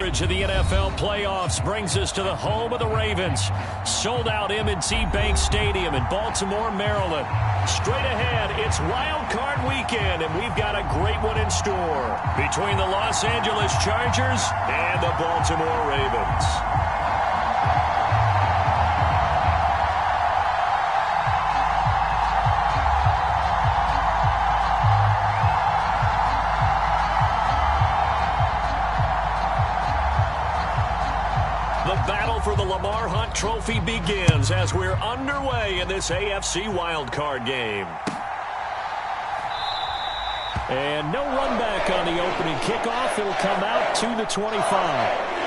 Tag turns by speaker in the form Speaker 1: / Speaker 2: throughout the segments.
Speaker 1: coverage of the NFL playoffs brings us to the home of the Ravens. Sold-out M&T Bank Stadium in Baltimore, Maryland. Straight ahead, it's Wildcard weekend, and we've got a great one in store between the Los Angeles Chargers and the Baltimore Ravens. The battle for the Lamar Hunt Trophy begins as we're underway in this AFC wildcard game. And no run back on the opening kickoff. It'll come out to the 25.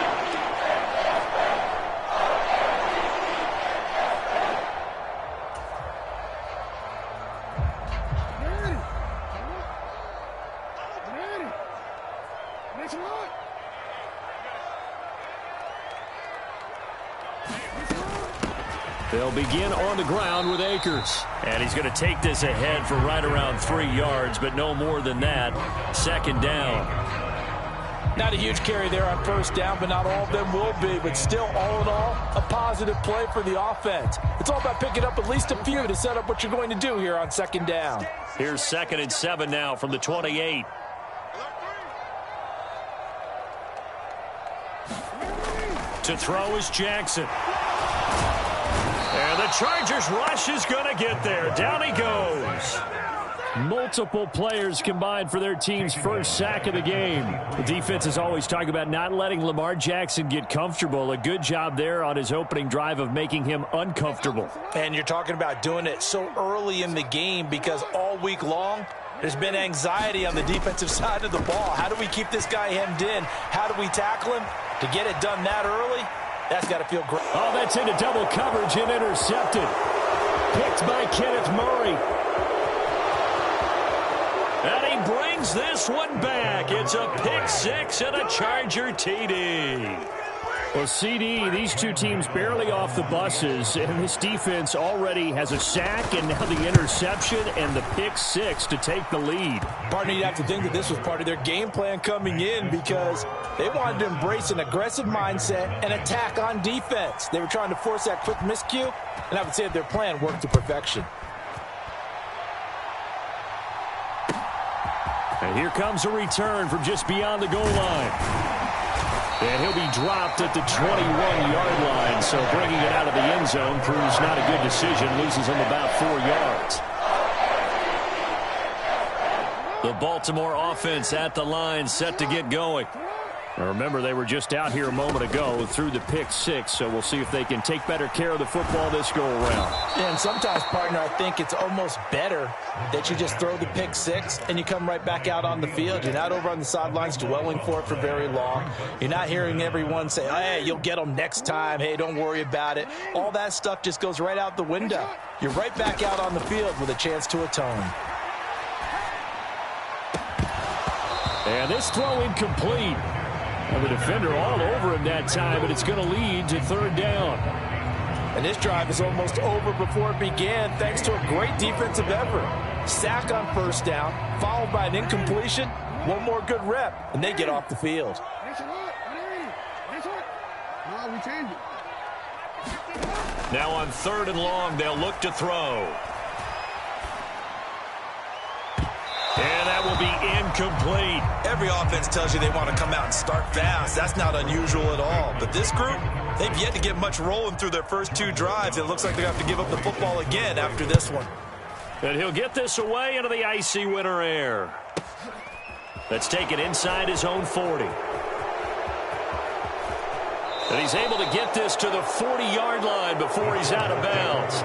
Speaker 1: They'll begin on the ground with Akers. And he's going to take this ahead for right around 3 yards, but no more than that. Second down.
Speaker 2: Not a huge carry there on first down, but not all of them will be. But still, all in all, a positive play for the offense. It's all about picking up at least a few to set up what you're going to do here on second down.
Speaker 1: Here's 2nd and 7 now from the 28. To throw is Jackson. And the Chargers rush is going to get there. Down he goes. Multiple players combined for their team's first sack of the game. The defense is always talking about not letting Lamar Jackson get comfortable. A good job there on his opening drive of making him uncomfortable.
Speaker 2: And you're talking about doing it so early in the game because all week long, there's been anxiety on the defensive side of the ball. How do we keep this guy hemmed in? How do we tackle him? To get it done that early, that's got to feel great.
Speaker 1: Oh, that's into double coverage and intercepted. Picked by Kenneth Murray. And he brings this one back. It's a pick six and a Charger TD. Well, CD, these two teams barely off the buses, and this defense already has a sack and now the interception and the pick six to take the lead.
Speaker 2: Partner, you'd have to think that this was part of their game plan coming in because they wanted to embrace an aggressive mindset and attack on defense. They were trying to force that quick miscue, and I would say that their plan worked to perfection.
Speaker 1: And here comes a return from just beyond the goal line. And he'll be dropped at the 21-yard line, so bringing it out of the end zone proves not a good decision, loses him about 4 yards. The Baltimore offense at the line, set to get going. Now remember, they were just out here a moment ago through the pick six, so we'll see if they can take better care of the football this go-around.
Speaker 2: And sometimes, partner, I think it's almost better that you just throw the pick six and you come right back out on the field. You're not over on the sidelines dwelling for it for very long. You're not hearing everyone say, hey, you'll get them next time. Hey, don't worry about it. All that stuff just goes right out the window. You're right back out on the field with a chance to atone.
Speaker 1: And this throw incomplete. And the defender all over him that time, but it's going to lead to third down.
Speaker 2: And this drive is almost over before it began thanks to a great defensive effort. Sack on first down, followed by an incompletion. One more good rep, and they get off the field.
Speaker 1: Now on 3rd and long, they'll look to throw. And that will be incomplete.
Speaker 3: Every offense tells you they want to come out and start fast. That's not unusual at all. But this group, they've yet to get much rolling through their first 2 drives. It looks like they have to give up the football again after this one.
Speaker 1: And he'll get this away into the icy winter air. Let's take it inside his own 40. And he's able to get this to the 40-yard line before he's out of bounds.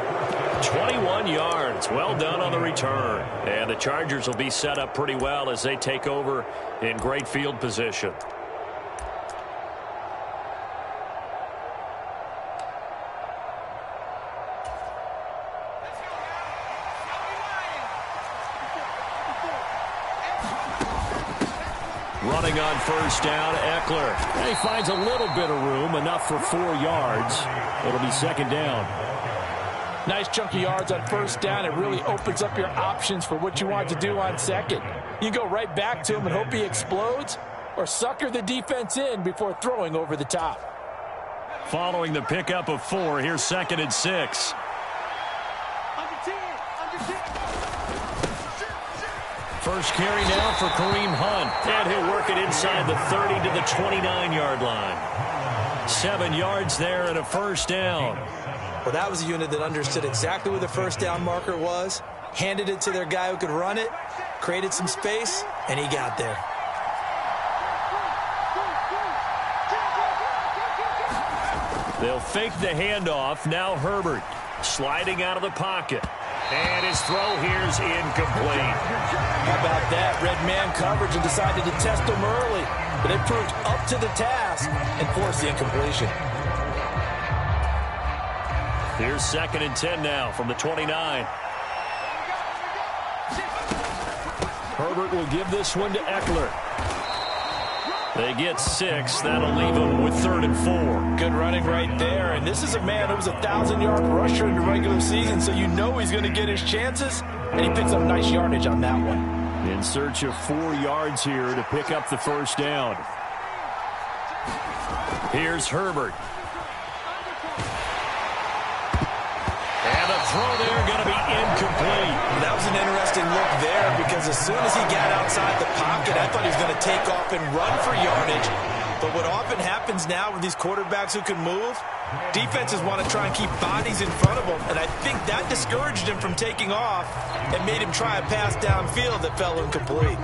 Speaker 1: 21 yards. Well done on the return. And the Chargers will be set up pretty well as they take over in great field position. Running on first down, Eckler. And he finds a little bit of room, enough for 4 yards. It'll be second down.
Speaker 2: Nice chunky yards on first down. It really opens up your options for what you want to do on second. You go right back to him and hope he explodes, or sucker the defense in before throwing over the top.
Speaker 1: Following the pickup of 4, here's 2nd and 6. First carry now for Kareem Hunt. And he'll work it inside the 30 to the 29-yard line. 7 yards there and a first down.
Speaker 2: Well, that was a unit that understood exactly where the first down marker was, handed it to their guy who could run it, created some space, and he got there.
Speaker 1: They'll fake the handoff. Now Herbert sliding out of the pocket. And his throw here's incomplete.
Speaker 2: How about that? Red man coverage and decided to test them early. But they proved up to the task and forced the incompletion.
Speaker 1: Here's 2nd and 10 now from the 29. Herbert will give this one to Eckler. They get 6. That'll leave them with 3rd and 4.
Speaker 2: Good running right there. And this is a man who was a 1,000-yard rusher in the regular season, so you know he's going to get his chances. And he picks up nice yardage on that one.
Speaker 1: In search of 4 yards here to pick up the first down. Here's Herbert. And the throw there going to be incomplete.
Speaker 2: That was an interesting look there because as soon as he got outside the pocket, I thought he was going to take off and run for yardage. But what often happens now with these quarterbacks who can move, defenses want to try and keep bodies in front of them. And I think that discouraged him from taking off and made him try a pass downfield that fell incomplete.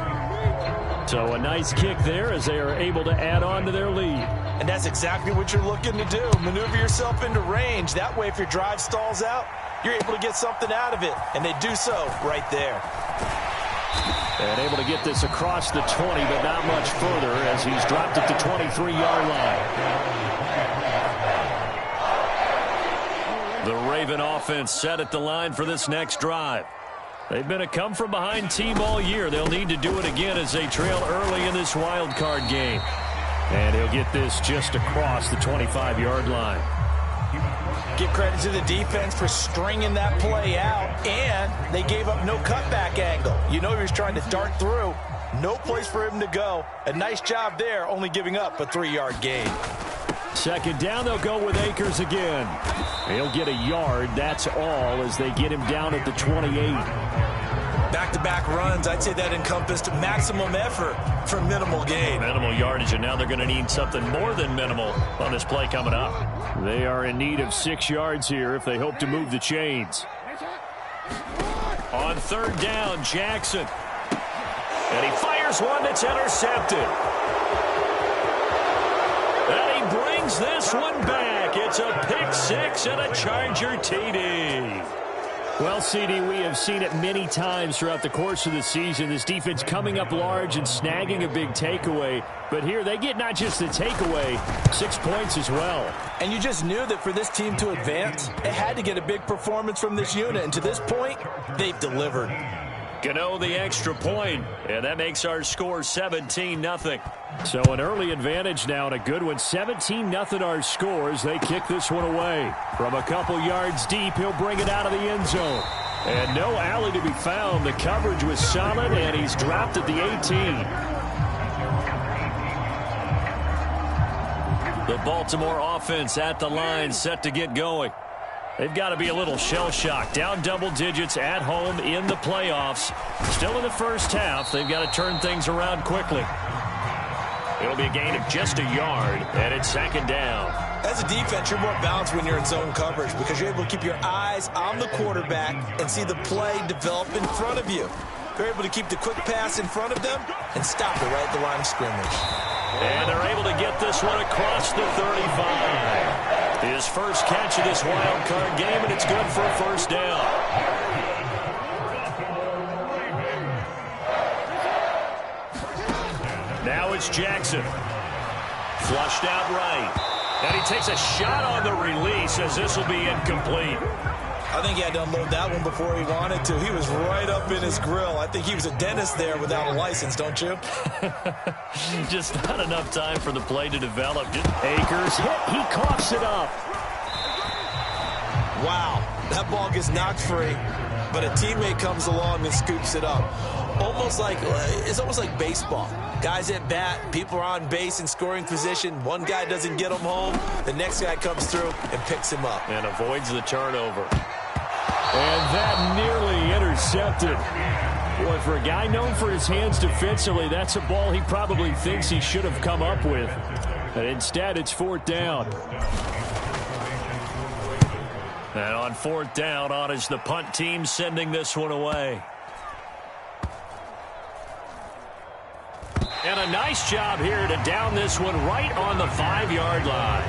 Speaker 1: So a nice kick there as they are able to add on to their lead.
Speaker 2: And that's exactly what you're looking to do. Maneuver yourself into range. That way, if your drive stalls out, you're able to get something out of it. And they do so right there.
Speaker 1: And able to get this across the 20, but not much further as he's dropped at the 23-yard line. The Raven offense set at the line for this next drive. They've been a come-from-behind team all year. They'll need to do it again as they trail early in this wild card game. And he'll get this just across the 25-yard line.
Speaker 2: Give credit to the defense for stringing that play out, and they gave up no cutback angle. You know he was trying to dart through. No place for him to go. A nice job there, only giving up a 3-yard gain.
Speaker 1: 2nd down, they'll go with Akers again. He'll get a yard, that's all, as they get him down at the 28.
Speaker 3: Back-to-back runs, I'd say that encompassed maximum effort for minimal gain.
Speaker 1: Minimal yardage, and now they're going to need something more than minimal on this play coming up. They are in need of 6 yards here if they hope to move the chains. On 3rd down, Jackson. And he fires one that's intercepted. And he brings this one back. It's a pick 6 and a Charger TD. Well, CD, we have seen it many times throughout the course of the season. This defense coming up large and snagging a big takeaway. But here they get not just the takeaway, 6 points as well.
Speaker 2: And you just knew that for this team to advance, it had to get a big performance from this unit. And to this point, they've delivered.
Speaker 1: Gano the extra point, and that makes our score 17-0. So an early advantage now and a good one. 17-0 our scores. They kick this one away. From a couple yards deep, he'll bring it out of the end zone. And no alley to be found. The coverage was solid, and he's dropped at the 18. The Baltimore offense at the line, set to get going. They've got to be a little shell-shocked. Down double digits at home in the playoffs. Still in the first half. They've got to turn things around quickly. It'll be a gain of just a yard, and it's 2nd down.
Speaker 2: As a defense, you're more balanced when you're in zone coverage because you're able to keep your eyes on the quarterback and see the play develop in front of you. They're able to keep the quick pass in front of them and stop it right at the line of scrimmage.
Speaker 1: And they're able to get this one across the 35. His first catch of this wild card game, and it's good for a first down. Now it's Jackson. Flushed out right. And he takes a shot on the release as this will be incomplete.
Speaker 2: I think he had to unload that one before he wanted to. He was right up in his grill. I think he was a dentist there without a license, don't you?
Speaker 1: Just not enough time for the play to develop. Akers hit. He coughs it up.
Speaker 2: Wow.
Speaker 3: That ball gets knocked free, but a teammate comes along and scoops it up. It's almost like baseball. Guys at bat, people are on base in scoring position. One guy doesn't get them home. The next guy comes through and picks him up.
Speaker 1: And avoids the turnover. And that nearly intercepted. Boy, for a guy known for his hands defensively, that's a ball he probably thinks he should have come up with. But instead, it's fourth down. And on fourth down, on is the punt team sending this one away. And a nice job here to down this one right on the 5-yard line.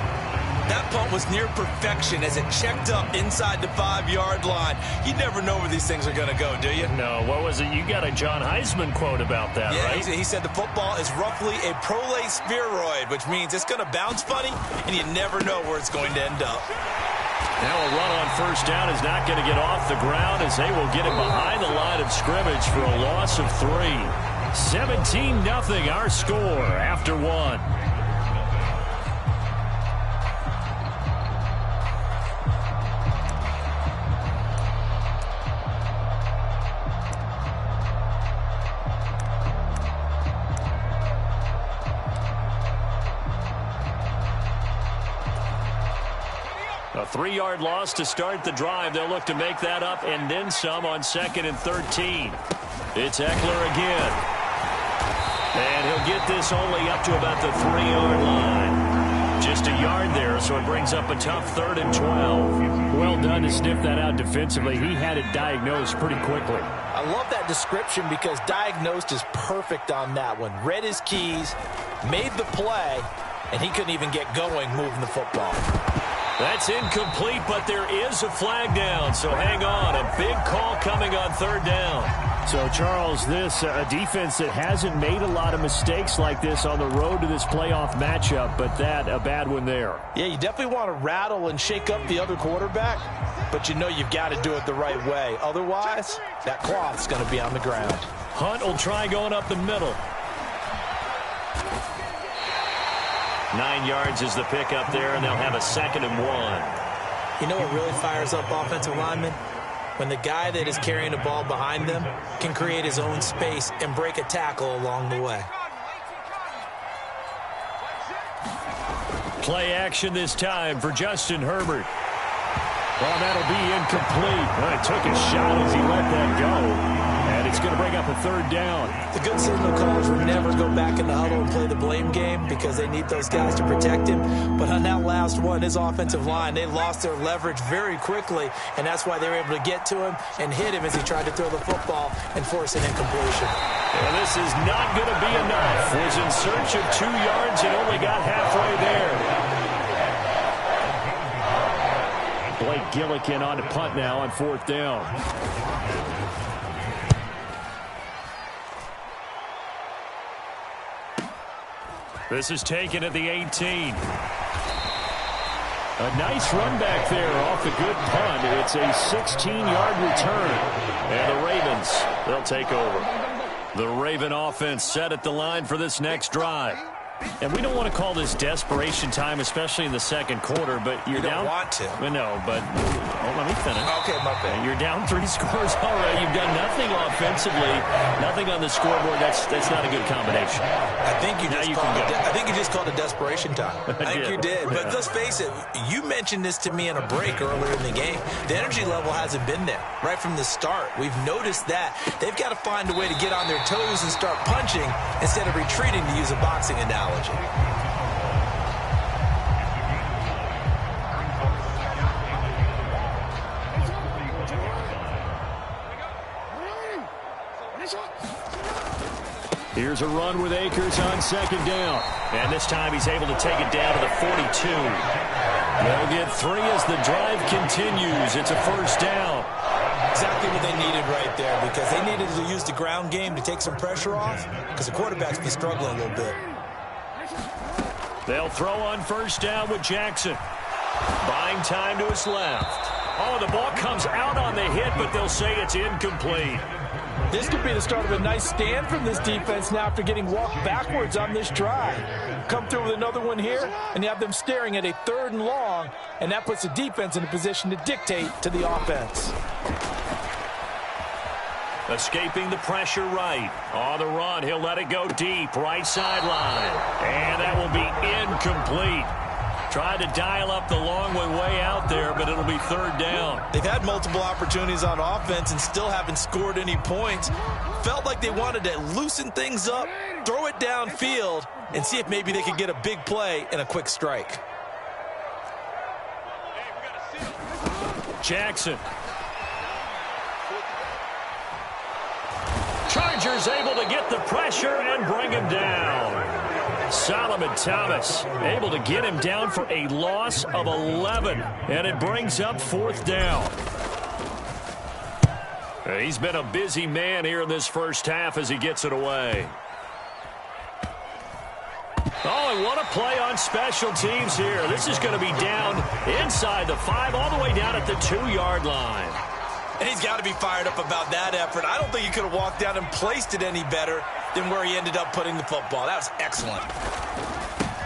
Speaker 3: That punt was near perfection as it checked up inside the 5-yard line. You never know where these things are going to go, do you?
Speaker 1: No, what was it? You got a John Heisman quote about that, right?
Speaker 3: He said the football is roughly a prolate spheroid, which means it's going to bounce funny, and you never know where it's going to end up.
Speaker 1: Now a run on first down is not going to get off the ground as they will get it behind the line of scrimmage for a loss of 3. 17-0 our score after 1. A 3-yard loss to start the drive. They'll look to make that up and then some on 2nd and 13. It's Eckler again. And he'll get this only up to about the 3-yard line. Just a yard there, so it brings up a tough 3rd and 12. Well done to sniff that out defensively. He had it diagnosed pretty quickly.
Speaker 2: I love that description because diagnosed is perfect on that one. Read his keys, made the play, and he couldn't even get going moving the football.
Speaker 1: That's incomplete, but there is a flag down, so hang on. A big call coming on 3rd down. So, Charles, this a defense that hasn't made a lot of mistakes like this on the road to this playoff matchup, but that a bad one there.
Speaker 2: Yeah, you definitely want to rattle and shake up the other quarterback, but you know you've got to do it the right way. Otherwise, that cloth's going to be on the ground.
Speaker 1: Hunt will try going up the middle. 9 yards is the pickup there, and they'll have a 2nd and 1.
Speaker 2: You know what really fires up offensive linemen? When the guy that is carrying the ball behind them can create his own space and break a tackle along the way.
Speaker 1: Play action this time for Justin Herbert. Well, that'll be incomplete. Well, it took a shot as he let that go. And it's going to bring up a 3rd down.
Speaker 2: The good signal callers will never go back in the huddle and play the blame game because they need those guys to protect him. But on that last one, his offensive line, they lost their leverage very quickly, and that's why they were able to get to him and hit him as he tried to throw the football and force an incompletion.
Speaker 1: And this is not going to be enough. Was in search of 2 yards and only got halfway there. Blake Gillikin on to punt now on 4th down. This is taken at the 18. A nice run back there off the good punt. It's a 16-yard return. And the Ravens, they'll take over. The Raven offense set at the line for this next drive. And we don't want to call this desperation time, especially in the 2nd quarter, but you're down.
Speaker 3: You don't want to.
Speaker 1: No, but let me finish.
Speaker 3: Okay, my bad.
Speaker 1: You're down 3 scores already. You've done nothing offensively, nothing on the scoreboard. That's not a good combination.
Speaker 3: I think you just called it desperation time. I think you did. But let's face it, you mentioned this to me in a break earlier in the game. The energy level hasn't been there right from the start. We've noticed that. They've got to find a way to get on their toes and start punching instead of retreating, to use a boxing analogy.
Speaker 1: Here's a run with Akers on 2nd down. And this time he's able to take it down to the 42. They'll get 3 as the drive continues. It's a 1st down.
Speaker 2: Exactly what they needed right there, because they needed to use the ground game to take some pressure off because the quarterback's been struggling a little bit.
Speaker 1: They'll throw on 1st down with Jackson. Buying time to his left. Oh, the ball comes out on the hit, but they'll say it's incomplete.
Speaker 2: This could be the start of a nice stand from this defense now after getting walked backwards on this drive. Come through with another one here, and you have them staring at a 3rd and long, and that puts the defense in a position to dictate to the offense.
Speaker 1: Escaping the pressure right. On the run, he'll let it go deep, right sideline. And that will be incomplete. Tried to dial up the long way out there, but it'll be 3rd down.
Speaker 3: They've had multiple opportunities on offense and still haven't scored any points. Felt like they wanted to loosen things up, throw it downfield, and see if maybe they could get a big play and a quick strike.
Speaker 1: Jackson. Chargers able to get the pressure and bring him down. Solomon Thomas able to get him down for a loss of 11, and it brings up 4th down. He's been a busy man here in this first half as he gets it away. Oh, and what a play on special teams here. This is going to be down inside the 5, all the way down at the 2-yard line.
Speaker 3: And he's got to be fired up about that effort. I don't think he could have walked down and placed it any better than where he ended up putting the football. That was excellent.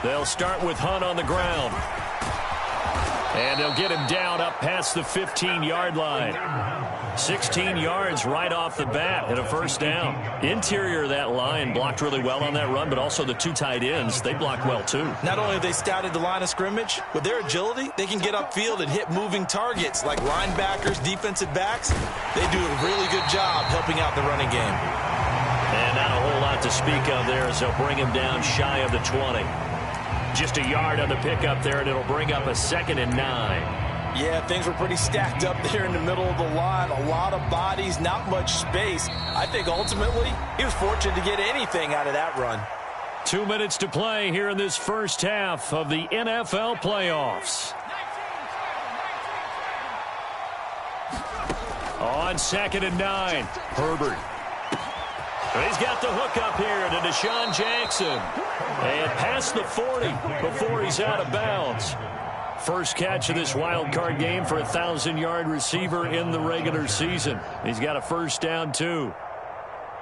Speaker 1: They'll start with Hunt on the ground. And they'll get him down up past the 15-yard line. 16 yards right off the bat and a 1st down. Interior of that line blocked really well on that run, but also the 2 tight ends, they blocked well too.
Speaker 3: Not only have they scouted the line of scrimmage, with their agility, they can get upfield and hit moving targets like linebackers, defensive backs. They do a really good job helping out the running game.
Speaker 1: And not a whole lot to speak of there as they'll bring him down shy of the 20. Just a yard on the pickup there, and it'll bring up a 2nd and 9.
Speaker 2: Yeah, things were pretty stacked up there in the middle of the line. A lot of bodies, not much space. I think ultimately he was fortunate to get anything out of that run.
Speaker 1: 2 minutes to play here in this first half of the NFL playoffs. On 2nd and 9, Herbert. He's got the hook up here to Deshaun Jackson. And past the 40 before he's out of bounds. First catch of this wild card game for a 1,000-yard receiver in the regular season. He's got a 1st down, too.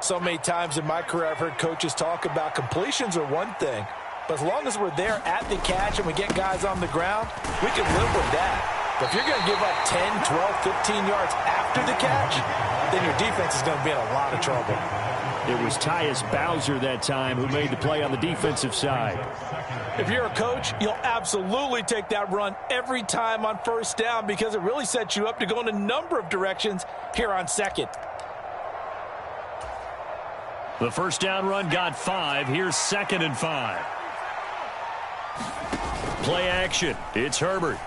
Speaker 2: So many times in my career I've heard coaches talk about completions are one thing. But as long as we're there at the catch and we get guys on the ground, we can live with that. But if you're going to give up 10, 12, 15 yards after the catch, then your defense is going to be in a lot of trouble.
Speaker 1: It was Tyus Bowser that time who made the play on the defensive side.
Speaker 2: If you're a coach, you'll absolutely take that run every time on 1st down because it really sets you up to go in a number of directions here on 2nd.
Speaker 1: The 1st down run got 5. Here's 2nd and 5. Play action. It's Herbert.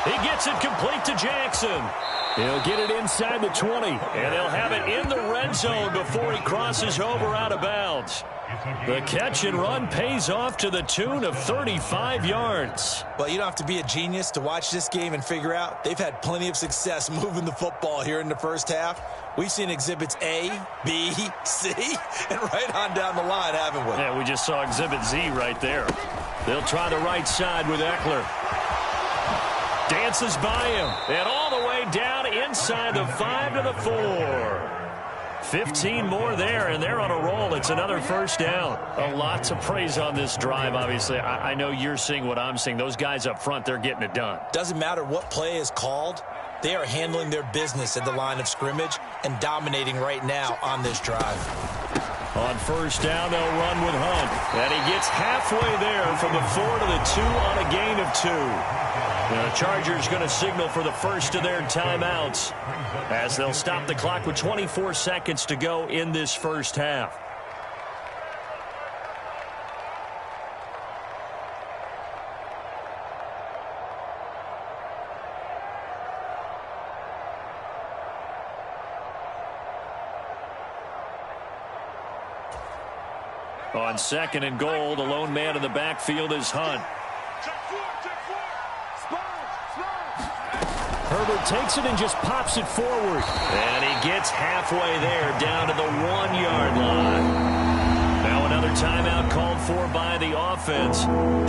Speaker 1: He gets it complete to Jackson. He'll get it inside the 20, and they'll have it in the red zone before he crosses over out of bounds. The catch and run pays off to the tune of 35 yards.
Speaker 3: Well, you don't have to be a genius to watch this game and figure out they've had plenty of success moving the football here in the first half. We've seen exhibits A, B, C, and right on down the line, haven't we?
Speaker 1: Yeah, we just saw exhibit Z right there. They'll try the right side with Eckler. Dances by him, and all the way down inside the 5 to the 4. 15 more there, and they're on a roll. It's another 1st down. A lot to praise on this drive, obviously. I know you're seeing what I'm seeing. Those guys up front, they're getting it done.
Speaker 3: Doesn't matter what play is called. They are handling their business at the line of scrimmage and dominating right now on this drive.
Speaker 1: On 1st down, they'll run with Hunt. And he gets halfway there from the 4 to the 2 on a gain of 2. The Chargers going to signal for the first of their timeouts as they'll stop the clock with 24 seconds to go in this first half. On 2nd and goal, the lone man in the backfield is Hunt. Herbert takes it and just pops it forward. And he gets halfway there down to the 1-yard line. Now another timeout called for by the offense.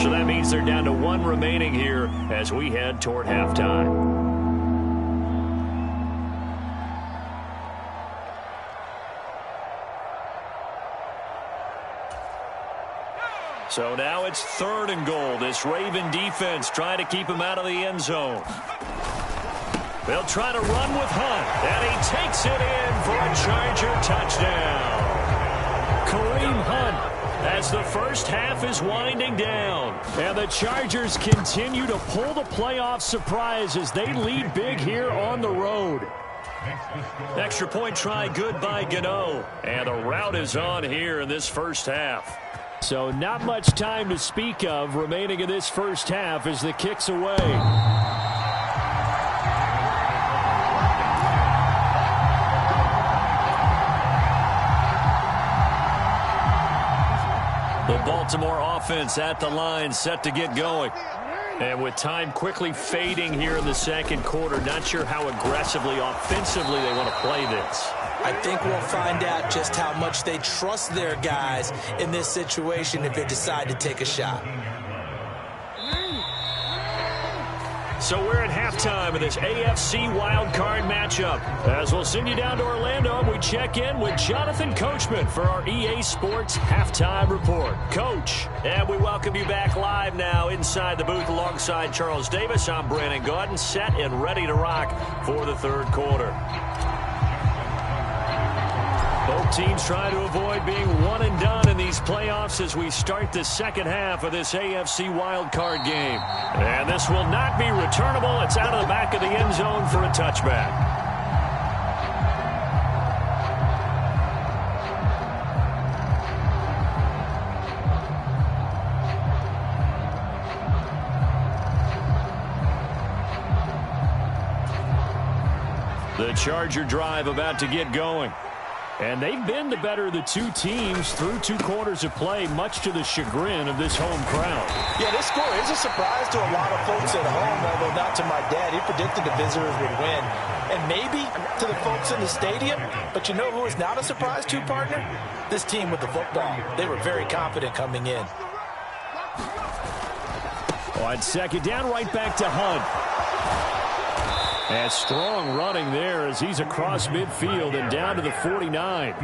Speaker 1: So that means they're down to 1 remaining here as we head toward halftime. So now it's 3rd and goal. This Raven defense trying to keep him out of the end zone. They'll try to run with Hunt, and he takes it in for a Charger touchdown. Kareem Hunt as the first half is winding down. And the Chargers continue to pull the playoff surprise as they lead big here on the road. Extra point try good by Gano. And the route is on here in this first half. So not much time to speak of remaining in this first half as the kick's away. The Baltimore offense at the line set to get going. And with time quickly fading here in the second quarter, not sure how aggressively, offensively they want to play this.
Speaker 3: I think we'll find out just how much they trust their guys in this situation if they decide to take a shot.
Speaker 1: So we're at halftime of this AFC Wildcard matchup. As we'll send you down to Orlando, and we check in with Jonathan Coachman for our EA Sports Halftime Report. Coach, and we welcome you back live now inside the booth alongside Charles Davis. I'm Brandon Gordon, set and ready to rock for the third quarter. Both teams trying to avoid being one and done in these playoffs as we start the second half of this AFC wildcard game. And this will not be returnable. It's out of the back of the end zone for a touchback. The Charger drive about to get going. And they've been the better of the two teams through 2 quarters of play, much to the chagrin of this home crowd.
Speaker 2: Yeah, this score is a surprise to a lot of folks at home, although not to my dad. He predicted the visitors would win. And maybe to the folks in the stadium. But you know who is not a surprise to, partner? This team with the football. They were very confident coming in.
Speaker 1: On second down, right back to Hunt. And strong running there as he's across midfield and down to the 49.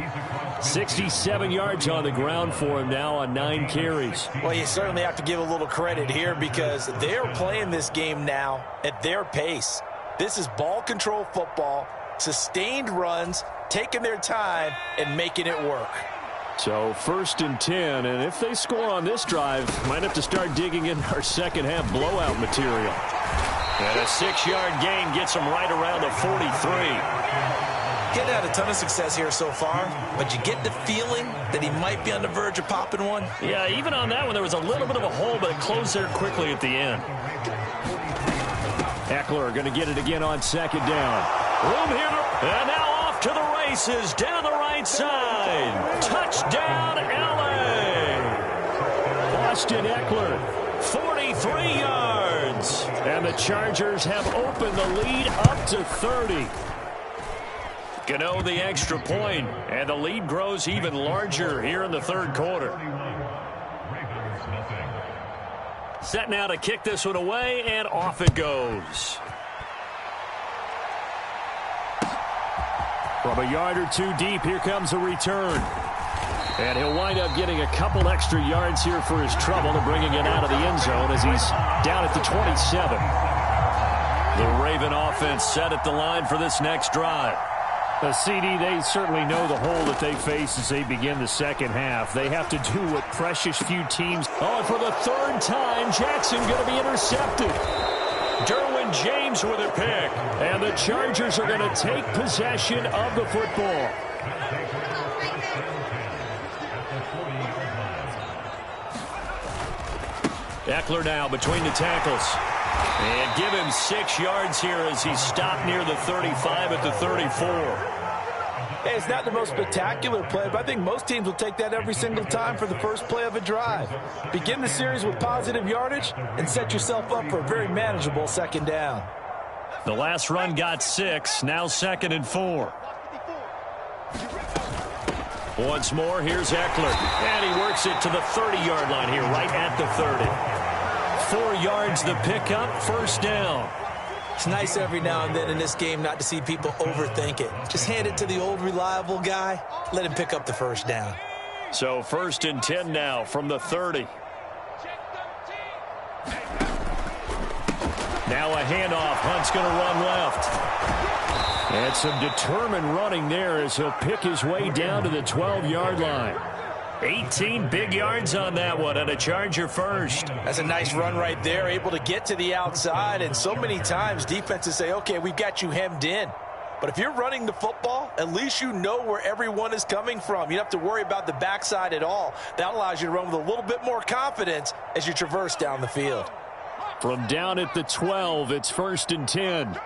Speaker 1: 67 yards on the ground for him now on 9 carries.
Speaker 2: Well, you certainly have to give a little credit here because they're playing this game now at their pace. This is ball control football, sustained runs, taking their time and making it work.
Speaker 1: So 1st and 10, and if they score on this drive, might have to start digging in our second half blowout material. And a 6-yard gain gets him right around the 43.
Speaker 3: Getting had a ton of success here so far, but you get the feeling that he might be on the verge of popping one.
Speaker 1: Yeah, even on that one, there was a little bit of a hole, but it closed there quickly at the end. Eckler going to get it again on second down. Room here, and now off to the races, down the right side. Touchdown, L.A. Austin Eckler, 43 yards. And the Chargers have opened the lead up to 30. Gano the extra point, and the lead grows even larger here in the third quarter. Set now to kick this one away, and off it goes. From a yard or 2 deep, here comes a return. And he'll wind up getting a couple extra yards here for his trouble to bringing it out of the end zone as he's down at the 27. The Raven offense set at the line for this next drive. The CD, they certainly know the hole that they face as they begin the second half. They have to do what precious few teams. Oh, and for the 3rd time, Jackson going to be intercepted. Derwin James with a pick. And the Chargers are going to take possession of the football. Eckler now between the tackles. And give him 6 yards here as he stopped near the 35 at the 34.
Speaker 2: Hey, it's not the most spectacular play, but I think most teams will take that every single time for the first play of a drive. Begin the series with positive yardage and set yourself up for a very manageable second down.
Speaker 1: The last run got 6, now 2nd and 4. Once more, here's Eckler. And he works it to the 30-yard line here, right at the 30. 4 yards the pickup, 1st down.
Speaker 3: It's nice every now and then in this game not to see people overthink it. Just hand it to the old reliable guy. Let him pick up the 1st down.
Speaker 1: So 1st and 10 now from the 30. Now a handoff. Hunt's going to run left. And some determined running there as he'll pick his way down to the 12-yard line. 18 big yards on that one, and a Charger first.
Speaker 2: That's a nice run right there, able to get to the outside. And so many times defenses say, okay, we've got you hemmed in. But if you're running the football, at least you know where everyone is coming from. You don't have to worry about the backside at all. That allows you to run with a little bit more confidence as you traverse down the field.
Speaker 1: From down at the 12, it's 1st and 10.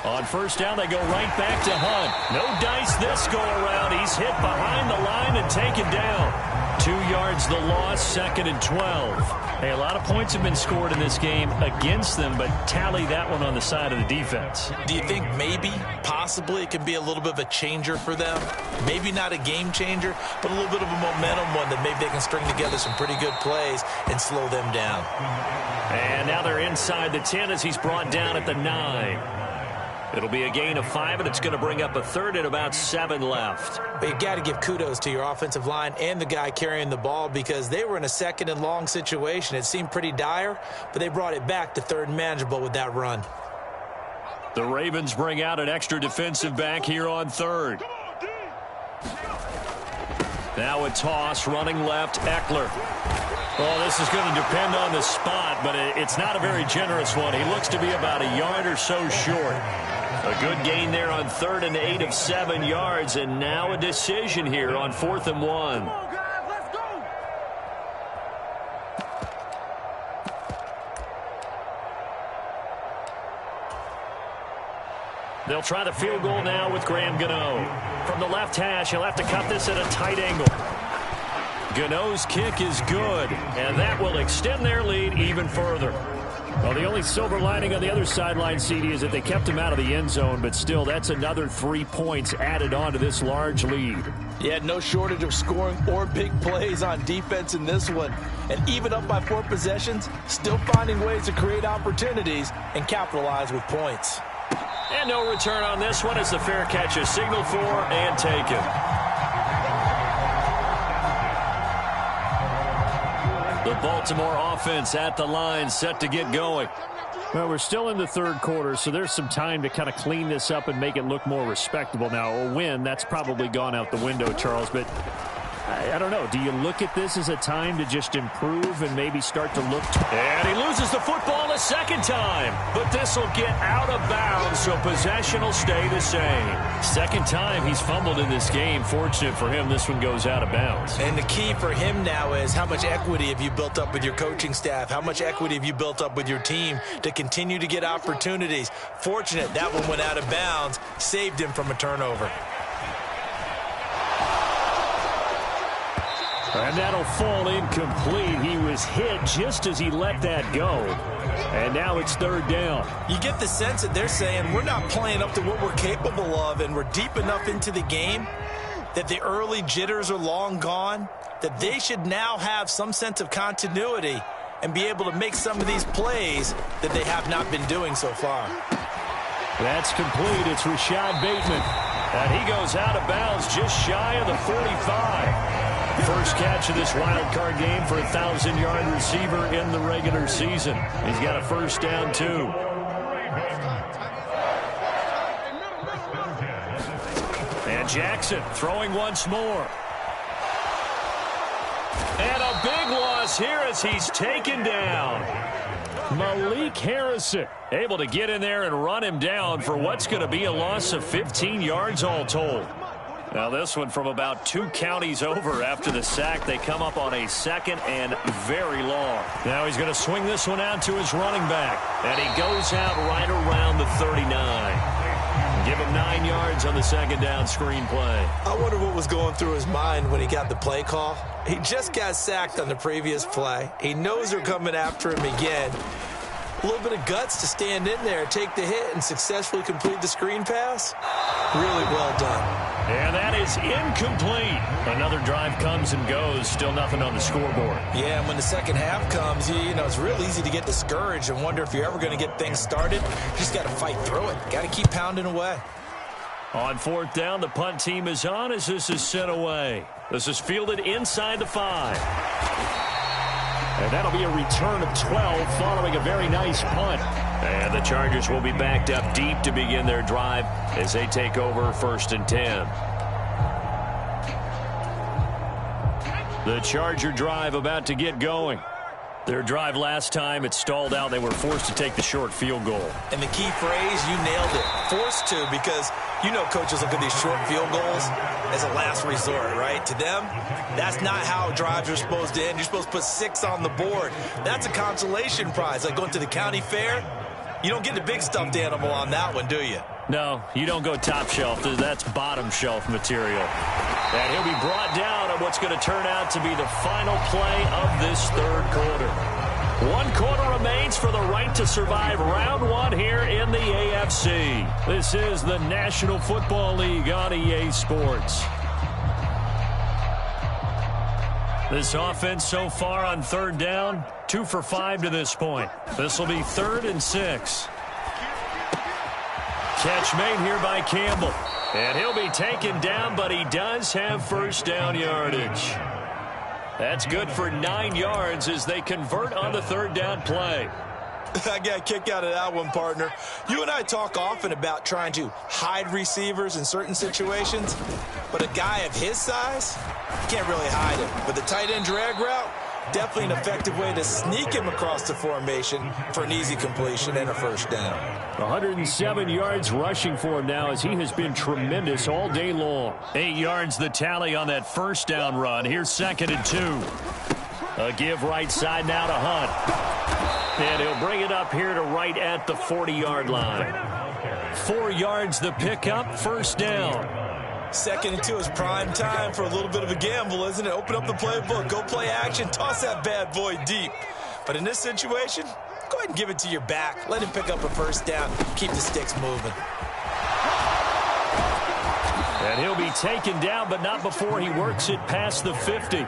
Speaker 1: On first down, they go right back to Hunt. No dice this go-around. He's hit behind the line and taken down. 2 yards the loss, 2nd and 12. Hey, a lot of points have been scored in this game against them, but tally that one on the side of the defense.
Speaker 3: Do you think maybe, possibly, it can be a little bit of a changer for them? Maybe not a game changer, but a little bit of a momentum one that maybe they can string together some pretty good plays and slow them down.
Speaker 1: And now they're inside the 10 as he's brought down at the 9. It'll be a gain of 5, and it's going to bring up a 3rd and about 7 left.
Speaker 3: But you got to give kudos to your offensive line and the guy carrying the ball because they were in a 2nd and long situation. It seemed pretty dire, but they brought it back to 3rd and manageable with that run.
Speaker 1: The Ravens bring out an extra defensive back here on 3rd. Now a toss, running left, Eckler. Well, this is going to depend on the spot, but it's not a very generous one. He looks to be about a yard or so short. A good gain there on 3rd and 8 of 7 yards, and now a decision here on 4th and 1. They'll try the field goal now with Graham Gano. From the left hash, he'll have to cut this at a tight angle. Gano's kick is good, and that will extend their lead even further. Well, the only silver lining on the other sideline, CD, is that they kept him out of the end zone, but still, that's another 3 points added on to this large lead.
Speaker 2: Yeah, no shortage of scoring or big plays on defense in this one. And even up by 4 possessions, still finding ways to create opportunities and capitalize with points.
Speaker 1: And no return on this one as the fair catch is signaled for and taken. The Baltimore offense at the line, set to get going. Well, we're still in the 3rd quarter, so there's some time to kind of clean this up and make it look more respectable. Now, a win, that's probably gone out the window, Charles, but I don't know. Do you look at this as a time to just improve and maybe start to look? And he loses the football a 2nd time, but this will get out of bounds, so possession will stay the same. 2nd time he's fumbled in this game. Fortunate for him, this one goes out of bounds.
Speaker 3: And the key for him now is how much equity have you built up with your coaching staff? How much equity have you built up with your team to continue to get opportunities? Fortunate that one went out of bounds, saved him from a turnover.
Speaker 1: And that'll fall incomplete. He was hit just as he let that go. And now it's 3rd down.
Speaker 3: You get the sense that they're saying we're not playing up to what we're capable of, and we're deep enough into the game that the early jitters are long gone, that they should now have some sense of continuity and be able to make some of these plays that they have not been doing so far.
Speaker 1: That's complete. It's Rashad Bateman. And he goes out of bounds just shy of the 45. First catch of this wild card game for a 1,000-yard receiver in the regular season. He's got a 1st down, too. And Jackson throwing once more. And a big loss here as he's taken down. Malik Harrison able to get in there and run him down for what's going to be a loss of 15 yards all told. Now this one from about 2 counties over after the sack. They come up on a 2nd and very long. Now he's going to swing this one out to his running back. And he goes out right around the 39. Give him 9 yards on the 2nd down screen play.
Speaker 3: I wonder what was going through his mind when he got the play call. He just got sacked on the previous play. He knows they're coming after him again. A little bit of guts to stand in there, take the hit, and successfully complete the screen pass. Really well done.
Speaker 1: And that is incomplete. Another drive comes and goes. Still nothing on the scoreboard.
Speaker 3: Yeah, and when the 2nd half comes, you know, it's real easy to get discouraged and wonder if you're ever going to get things started. You just got to fight through it. Got to keep pounding away.
Speaker 1: On 4th down, the punt team is on as this is sent away. This is fielded inside the 5. And that'll be a return of 12 following a very nice punt. And the Chargers will be backed up deep to begin their drive as they take over 1st and 10. The Charger drive about to get going. Their drive last time, it stalled out. They were forced to take the short field goal.
Speaker 3: And the key phrase, you nailed it. Forced to, because you know coaches look at these short field goals as a last resort, right? To them, that's not how drives are supposed to end. You're supposed to put 6 on the board. That's a consolation prize. Like going to the county fair, you don't get the big stuffed animal on that one, do you?
Speaker 1: No, you don't go top shelf. That's bottom shelf material. And he'll be brought down on what's going to turn out to be the final play of this 3rd quarter. 1 quarter remains for the right to survive round 1 here in the AFC. This is the National Football League on EA Sports. This offense so far on 3rd down, 2 for 5 to this point. This will be 3rd and 6. Catch made here by Campbell. And he'll be taken down, but he does have 1st down yardage. That's good for 9 yards as they convert on the 3rd down play.
Speaker 3: I got a kick out of that one, partner. You and I talk often about trying to hide receivers in certain situations, but a guy of his size, you can't really hide him. But the tight end drag route, definitely an effective way to sneak him across the formation for an easy completion and a 1st down.
Speaker 1: 107 yards rushing for him now as he has been tremendous all day long. 8 yards the tally on that 1st down run. Here's 2nd and 2. A give right side now to Hunt. And he'll bring it up here to right at the 40-yard line. 4 yards the pickup, 1st down.
Speaker 3: 2nd and 2 is prime time for a little bit of a gamble, isn't it? Open up the playbook, go play action, toss that bad boy deep. But in this situation, go ahead and give it to your back. Let him pick up a 1st down. Keep the sticks moving.
Speaker 1: And he'll be taken down, but not before he works it past the 50.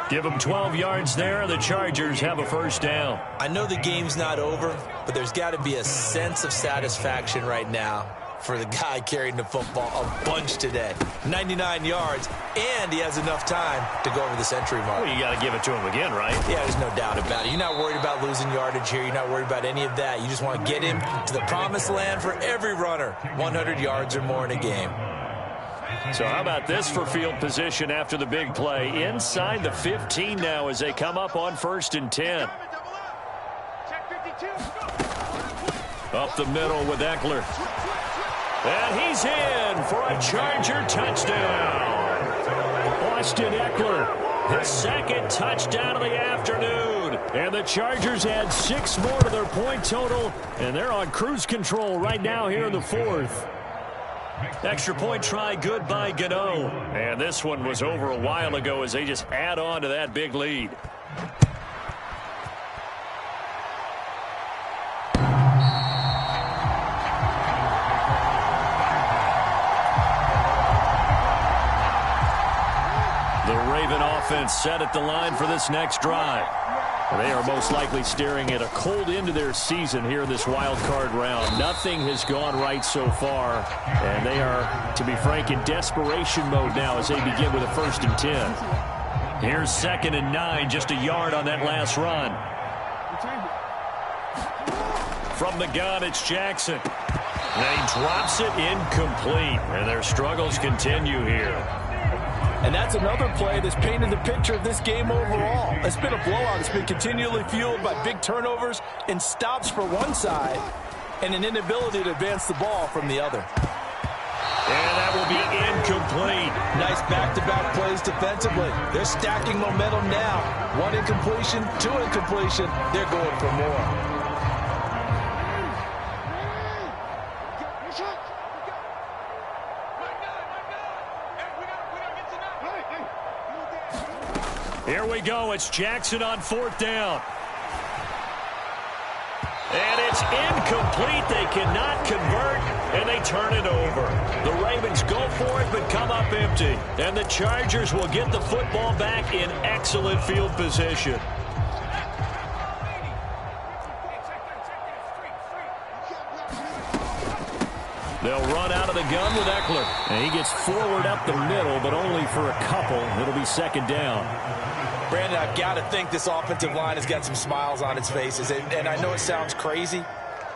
Speaker 1: Give him 12 yards there. The Chargers have a 1st down.
Speaker 3: I know the game's not over, but there's got to be a sense of satisfaction right now for the guy carrying the football a bunch today. 99 yards, and he has enough time to go over the century mark.
Speaker 1: Well, you got to give it to him again, right?
Speaker 3: Yeah, there's no doubt about it. You're not worried about losing yardage here. You're not worried about any of that. You just want to get him to the promised land for every runner. 100 yards or more in a game.
Speaker 1: So how about this for field position after the big play? Inside the 15 now as they come up on 1st and 10. Up the middle with Eckler. And he's in for a Charger touchdown. Austin Eckler, his 2nd touchdown of the afternoon. And the Chargers add 6 more to their point total, and they're on cruise control right now here in the 4th. Extra point try good by Gano. And this one was over a while ago as they just add on to that big lead. Offense set at the line for this next drive. They are most likely staring at a cold end to their season here in this wild card round. Nothing has gone right so far, and they are, to be frank, in desperation mode now as they begin with a 1st and 10. Here's 2nd and 9, just a yard on that last run. From the gun, it's Jackson. And he drops it incomplete, and their struggles continue here.
Speaker 2: And that's another play that's painted the picture of this game overall. It's been a blowout. It's been continually fueled by big turnovers and stops for one side and an inability to advance the ball from the other.
Speaker 1: And that will be incomplete.
Speaker 2: Nice back-to-back plays defensively. They're stacking momentum now. 1 incompletion, 2 incompletion. They're going for more.
Speaker 1: Here we go. It's Jackson on 4th down. And it's incomplete. They cannot convert, and they turn it over. The Ravens go for it, but come up empty. And the Chargers will get the football back in excellent field position. They'll run out of the gun with Eckler. And he gets forward up the middle, but only for a couple. It'll be second down.
Speaker 2: Brandon, I've got to think this offensive line has got some smiles on its faces. And I know it sounds crazy,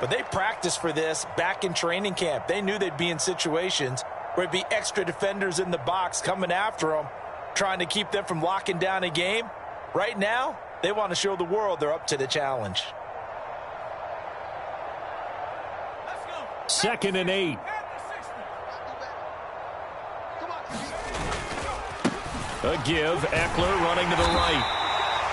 Speaker 2: but they practiced for this back in training camp. They knew they'd be in situations where it'd be extra defenders in the box coming after them, trying to keep them from locking down a game. Right now, they want to show the world they're up to the challenge.
Speaker 1: 2nd and 8. A give. Eckler running to the right.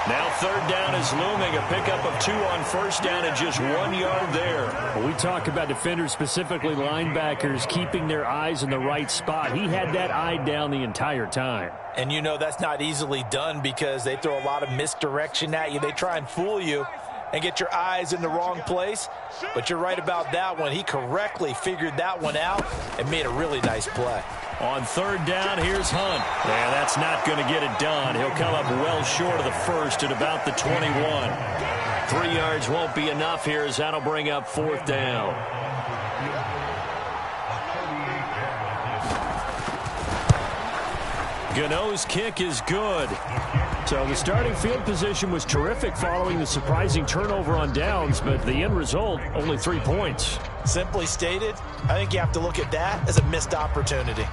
Speaker 1: Now 3rd down is looming. A pickup of 2 on 1st down and just 1 yard there.
Speaker 4: Well, we talk about defenders, specifically linebackers, keeping their eyes in the right spot. He had that eye down the entire time.
Speaker 2: And you know that's not easily done because they throw a lot of misdirection at you. They try and fool you and get your eyes in the wrong place. But you're right about that one. He correctly figured that one out and made a really nice play.
Speaker 1: On 3rd down, here's Hunt. Yeah, that's not going to get it done. He'll come up well short of the first at about the 21. 3 yards won't be enough here as that'll bring up 4th down. Gano's kick is good.
Speaker 4: So the starting field position was terrific following the surprising turnover on downs, but the end result, only 3 points.
Speaker 2: Simply stated, I think you have to look at that as a missed opportunity.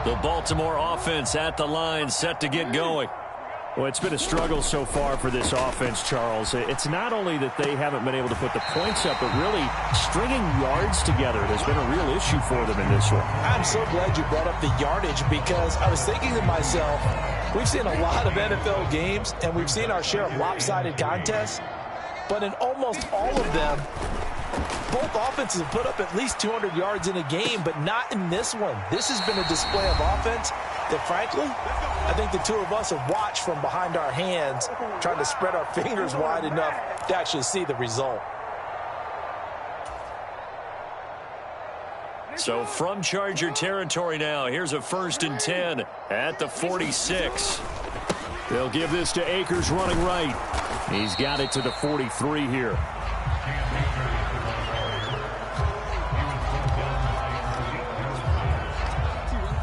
Speaker 1: The Baltimore offense at the line, set to get going.
Speaker 4: Well, it's been a struggle so far for this offense, Charles. It's not only that they haven't been able to put the points up, but really stringing yards together has been a real issue for them in this one.
Speaker 2: I'm so glad you brought up the yardage because I was thinking to myself, we've seen a lot of NFL games, and we've seen our share of lopsided contests, but in almost all of them, both offenses have put up at least 200 yards in a game, but not in this one. This has been a display of offense that, frankly, I think the two of us have watched from behind our hands, trying to spread our fingers wide enough to actually see the result.
Speaker 1: So from Charger territory now, here's a 1st and 10 at the 46.
Speaker 4: They'll give this to Akers running right. He's got it to the 43 here.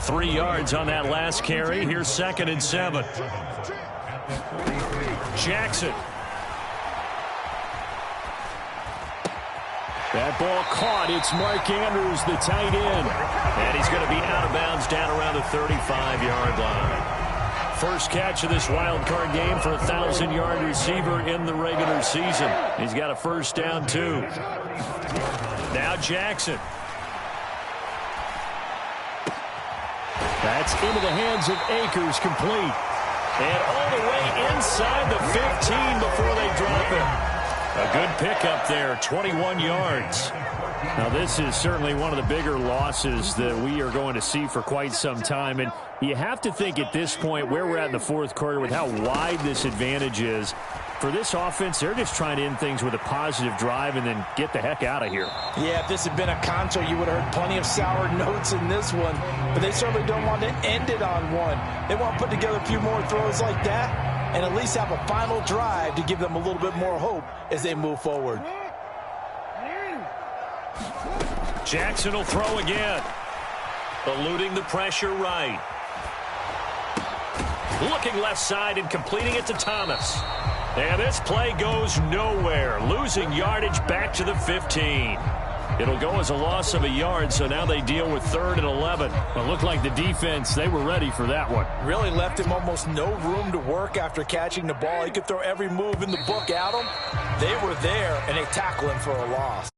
Speaker 1: Three yards on that last carry. Here's 2nd and 7. Jackson.
Speaker 4: That ball caught. It's Mark Andrews, the tight end.
Speaker 1: And he's going to be out of bounds down around the 35-yard line. First catch of this wild card game for a 1,000-yard receiver in the regular season. He's got a 1st down, too. Now Jackson.
Speaker 4: That's into the hands of Akers, complete.
Speaker 1: And all the way inside the 15 before they drop it. A good pickup there, 21 yards.
Speaker 4: Now, this is certainly one of the bigger losses that we are going to see for quite some time. And you have to think at this point, where we're at in the 4th quarter, with how wide this advantage is, for this offense, they're just trying to end things with a positive drive and then get the heck out of here.
Speaker 2: Yeah, if this had been a concert, you would have heard plenty of sour notes in this one. But they certainly don't want to end it on one. They want to put together a few more throws like that and at least have a final drive to give them a little bit more hope as they move forward.
Speaker 1: Jackson will throw again. Eluding the pressure right. Looking left side and completing it to Thomas. And this play goes nowhere. Losing yardage back to the 15. It'll go as a loss of a yard, so now they deal with 3rd and 11.
Speaker 4: It looked like the defense, they were ready for that one.
Speaker 2: Really left him almost no room to work after catching the ball. He could throw every move in the book at him. They were there, and they tackle him for a loss.